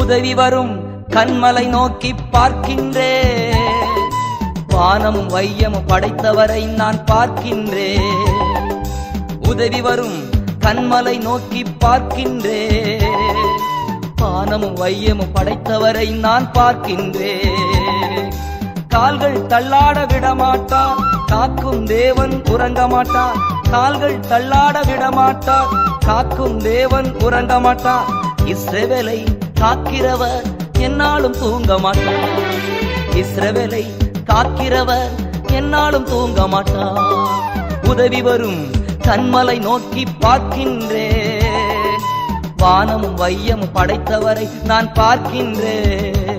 உதவி வரும் கண்மலை நோக்கி பார்க்கின்றேன். வானமும் வையமும் படைத்தவரை நான் பார்க்கின்றேன். உதவி வரும் கண்மலை நோக்கி பார்க்கின்றேன். வானமும் வையமும் படைத்தவரை நான் பார்க்கின்றேன். கால்கள் தள்ளாட விடமாட்டார், காக்கும் தேவன் உறங்க மாட்டார். கால்கள் தள்ளாட விடமாட்டார், காக்கும் தேவன் உறங்க மாட்டார். இஸ்ரவேலை காக்கிறவர் என்னாலும் தூங்க மாட்டார். இஸ்ரவேலை காக்கிறவர் என்னாலும் தூங்க மாட்டார். உதவி வரும் கண்மலை நோக்கி பார்க்கின்றேன். வானமும் வையமும் படைத்தவரை நான் பார்க்கின்றேன்.